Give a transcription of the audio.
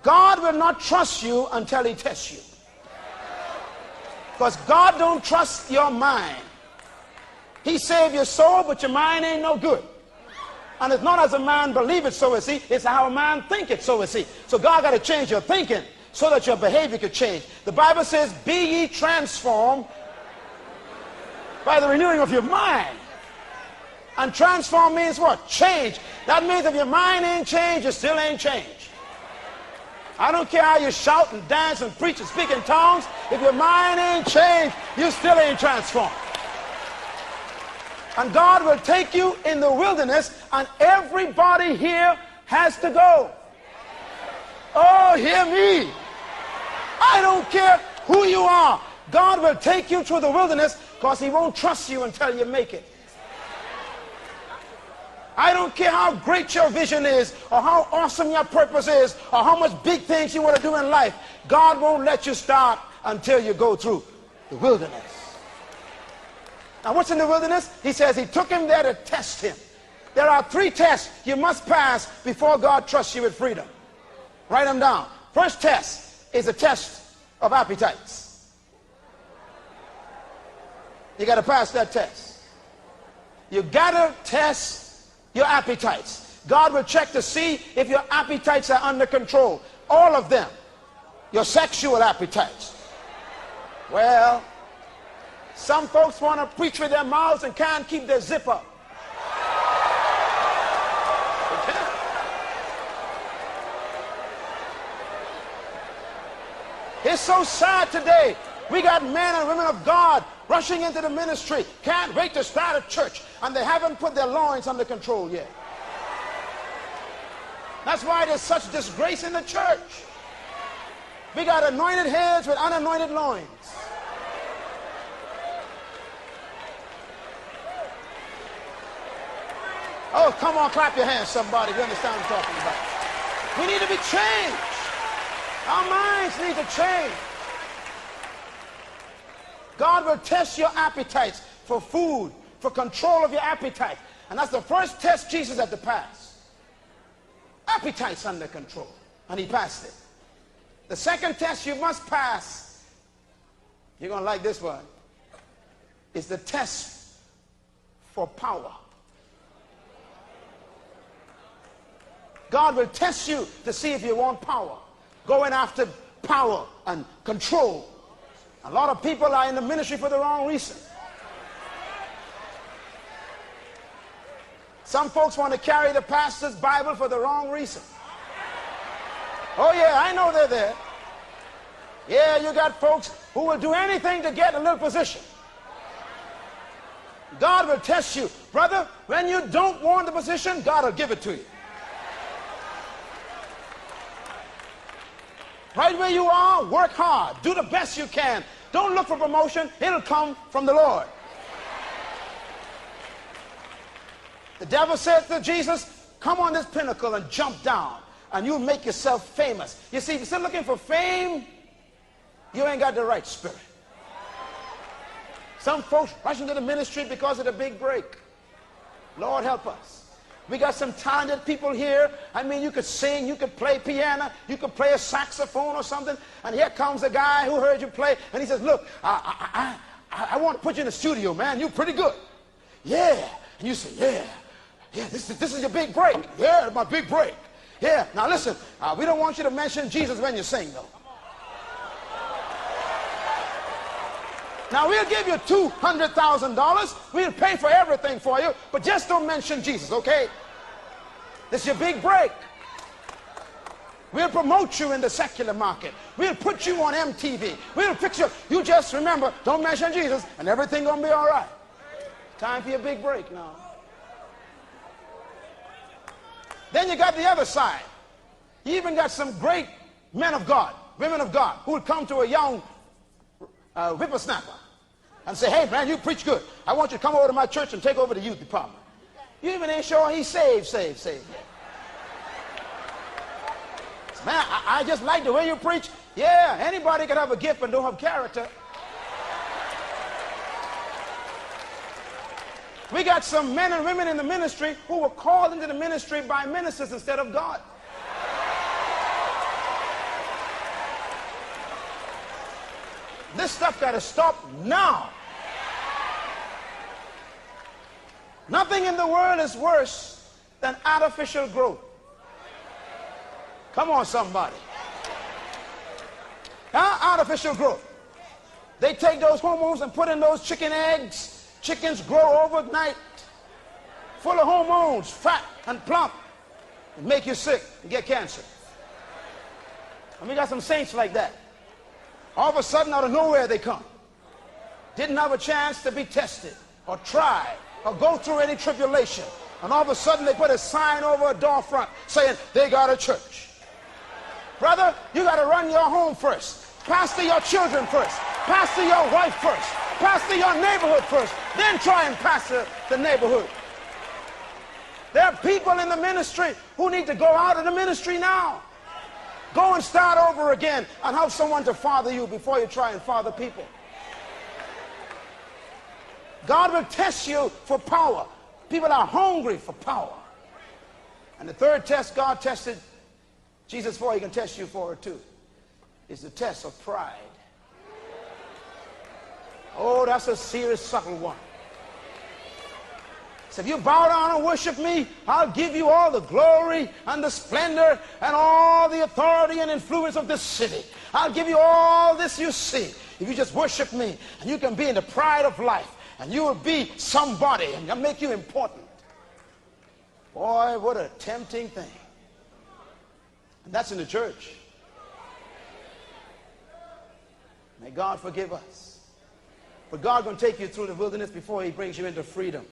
God will not trust you until he tests you. Because God don't trust your mind. He saved your soul, but your mind ain't no good. And it's not as a man believeth, so is he. It's how a man thinketh, so is he. So God got to change your thinking so that your behavior could change. The Bible says, be ye transformed by the renewing of your mind. And transform means what? Change. That means if your mind ain't changed, you still ain't changed. I don't care how you shout and dance and preach and speak in tongues. If your mind ain't changed, you still ain't transformed. And God will take you in the wilderness, and everybody here has to go. Oh, hear me. I don't care who you are. God will take you through the wilderness because he won't trust you until you make it. I don't care how great your vision is, or how awesome your purpose is, or how much big things you want to do in life. God won't let you start until you go through the wilderness. Now, what's in the wilderness? He says he took him there to test him. There are 3 tests you must pass before God trusts you with freedom. Write them down. First test is a test of appetites. You got to pass that test. You got to test your appetites. God will check to see if your appetites are under control. All of them. Your sexual appetites. Well, some folks want to preach with their mouths and can't keep their zip up. It's so sad today. We got men and women of God rushing into the ministry, can't wait to start a church, and they haven't put their loins under control yet. That's why there's such disgrace in the church. We got anointed heads with unanointed loins. Oh, come on, clap your hands, somebody, if you understand what I'm talking about. We need to be changed. Our minds need to change. God will test your appetites for food, for control of your appetite. And that's the first test Jesus had to pass. Appetites under control. And he passed it. The second test you must pass, you're going to like this one, is the test for power. God will test you to see if you want power. Going after power and control. A lot of people are in the ministry for the wrong reason. Some folks want to carry the pastor's Bible for the wrong reason. Oh yeah, I know they're there. Yeah, you got folks who will do anything to get a little position. God will test you. Brother, when you don't want the position, God will give it to you. Right where you are, work hard. Do the best you can. Don't look for promotion. It'll come from the Lord. The devil said to Jesus, come on this pinnacle and jump down, and you'll make yourself famous. You see, if you're still looking for fame, you ain't got the right spirit. Some folks rush into the ministry because of the big break. Lord help us. We got some talented people here. I mean, you could sing, you could play piano, you could play a saxophone or something. And here comes a guy who heard you play, and he says, look, I want to put you in the studio, man. You're pretty good. Yeah. And you say, yeah, this is your big break. Yeah, my big break. Yeah. Now listen, we don't want you to mention Jesus when you sing, though. Now, we'll give you $200,000. We'll pay for everything for you, but just don't mention Jesus, okay? This is your big break. We'll promote you in the secular market. We'll put you on MTV. We'll fix you. You just remember, don't mention Jesus, and everything gonna be all right. Time for your big break now. Then you got the other side. You even got some great men of God, women of God, who would come to a young whippersnapper and say, hey man, you preach good. I want you to come over to my church and take over the youth department. You even ain't sure he's saved. Man, I just like the way you preach. Yeah, anybody can have a gift but don't have character. We got some men and women in the ministry who were called into the ministry by ministers instead of God. This stuff got to stop now. Nothing in the world is worse than artificial growth. Come on, somebody. Artificial growth. They take those hormones and put in those chicken eggs. Chickens grow overnight, full of hormones, fat and plump, and make you sick and get cancer. And we got some saints like that. All of a sudden, out of nowhere, they come. Didn't have a chance to be tested or tried or go through any tribulation. And all of a sudden, they put a sign over a door front saying they got a church. Brother, you got to run your home first. Pastor your children first. Pastor your wife first. Pastor your neighborhood first. Then try and pastor the neighborhood. There are people in the ministry who need to go out of the ministry now. Go and start over again and have someone to father you before you try and father people. God will test you for power. People are hungry for power. And the third test God tested Jesus for, he can test you for it too, is the test of pride. Oh, that's a serious, subtle one. So if you bow down and worship me, I'll give you all the glory and the splendor and all the authority and influence of this city. I'll give you all this you see. If you just worship me, and you can be in the pride of life, and you will be somebody, and I'll make you important. Boy, what a tempting thing. And that's in the church. May God forgive us. But God's going to take you through the wilderness before he brings you into freedom.